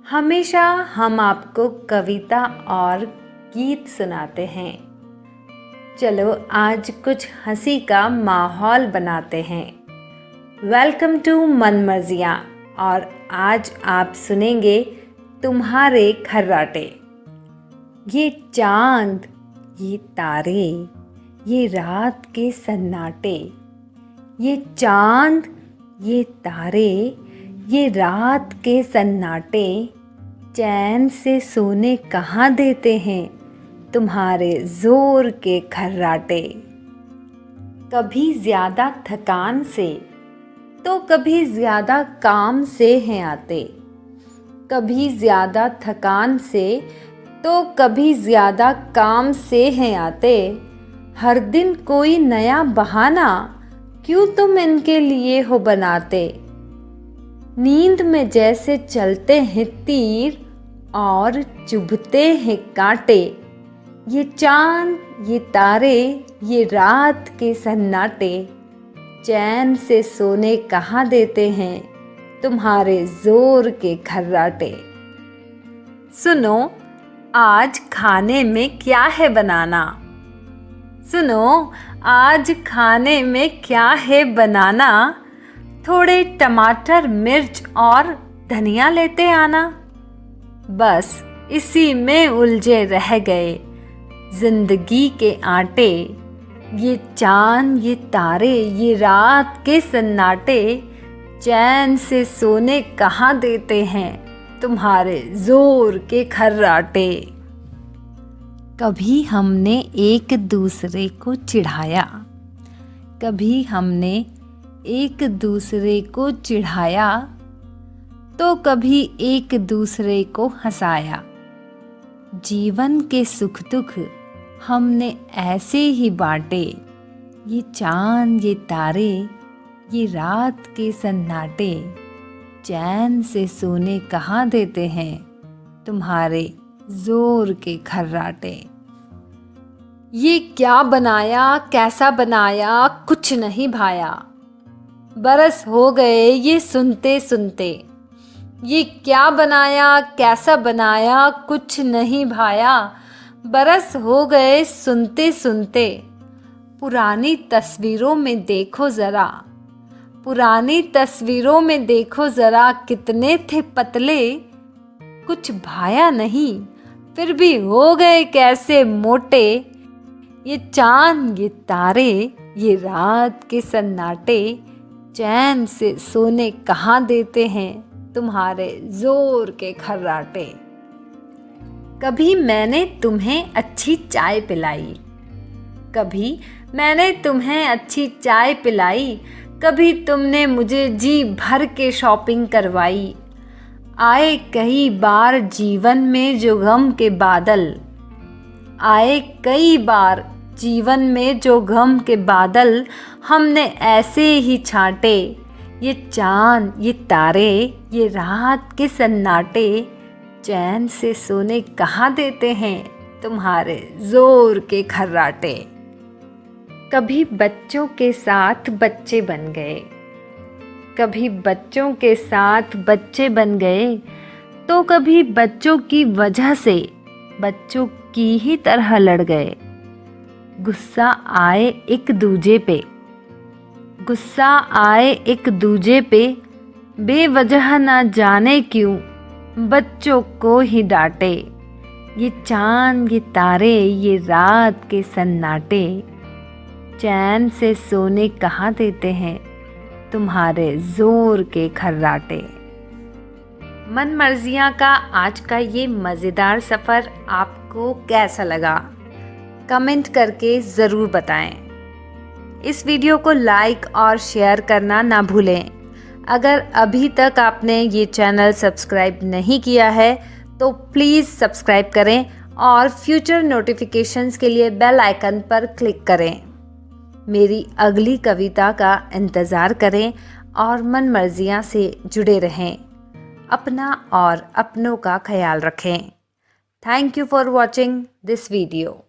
हमेशा हम आपको कविता और गीत सुनाते हैं। चलो आज कुछ हंसी का माहौल बनाते हैं। वेलकम टू मन मर्जियाँ। और आज आप सुनेंगे तुम्हारे खर्राटे। ये चांद, ये तारे, ये रात के सन्नाटे। ये चांद, ये तारे, ये रात के सन्नाटे चैन से सोने कहाँ देते हैं तुम्हारे जोर के खर्राटे। कभी ज़्यादा थकान से तो कभी ज़्यादा काम से हैं आते। कभी ज़्यादा थकान से तो कभी ज़्यादा काम से हैं आते। हर दिन कोई नया बहाना क्यों तुम इनके लिए हो बनाते। नींद में जैसे चलते हैं तीर और चुभते हैं कांटे। ये चांद, ये तारे, ये रात के सन्नाटे चैन से सोने कहाँ देते हैं तुम्हारे जोर के खर्राटे। सुनो आज खाने में क्या है बनाना। सुनो आज खाने में क्या है बनाना। थोड़े टमाटर, मिर्च और धनिया लेते आना। बस इसी में उलझे रह गए जिंदगी के आटे। ये चांद, ये तारे, ये रात के सन्नाटे चैन से सोने कहाँ देते हैं तुम्हारे जोर के खर्राटे। कभी हमने एक दूसरे को चिढ़ाया। कभी हमने एक दूसरे को चिढ़ाया तो कभी एक दूसरे को हंसाया। जीवन के सुख दुख हमने ऐसे ही बांटे। ये चांद, ये तारे, ये रात के सन्नाटे चैन से सोने कहाँ देते हैं तुम्हारे जोर के खर्राटे। ये क्या बनाया, कैसा बनाया, कुछ नहीं भाया। बरस हो गए ये सुनते सुनते। ये क्या बनाया, कैसा बनाया, कुछ नहीं भाया। बरस हो गए सुनते सुनते। पुरानी तस्वीरों में देखो ज़रा। पुरानी तस्वीरों में देखो ज़रा कितने थे पतले। कुछ भाया नहीं फिर भी हो गए कैसे मोटे। ये चांद, ये तारे, ये रात के सन्नाटे चैन से सोने कहाँ देते हैं तुम्हारे जोर के खर्राटे। कभी मैंने तुम्हें अच्छी चाय पिलाई। कभी मैंने तुम्हें अच्छी चाय पिलाई। कभी तुमने मुझे जी भर के शॉपिंग करवाई। आए कई बार जीवन में जो गम के बादल। आए कई बार जीवन में जो गम के बादल हमने ऐसे ही छांटे। ये चांद, ये तारे, ये रात के सन्नाटे चैन से सोने कहाँ देते हैं तुम्हारे जोर के खर्राटे। कभी बच्चों के साथ बच्चे बन गए। कभी बच्चों के साथ बच्चे बन गए तो कभी बच्चों की वजह से बच्चों की ही तरह लड़ गए। गुस्सा आए एक दूजे पे। गुस्सा आए एक दूजे पे बेवजह ना जाने क्यों बच्चों को ही डांटे। ये चांद, ये तारे, ये रात के सन्नाटे चैन से सोने कहाँ देते हैं तुम्हारे जोर के खर्राटे। मन मर्जियाँ का आज का ये मज़ेदार सफ़र आपको कैसा लगा कमेंट करके ज़रूर बताएं। इस वीडियो को लाइक और शेयर करना ना भूलें। अगर अभी तक आपने ये चैनल सब्सक्राइब नहीं किया है तो प्लीज़ सब्सक्राइब करें और फ्यूचर नोटिफिकेशंस के लिए बेल आइकन पर क्लिक करें। मेरी अगली कविता का इंतज़ार करें और मन मर्जियाँ से जुड़े रहें। अपना और अपनों का ख्याल रखें। Thank you for watching this video.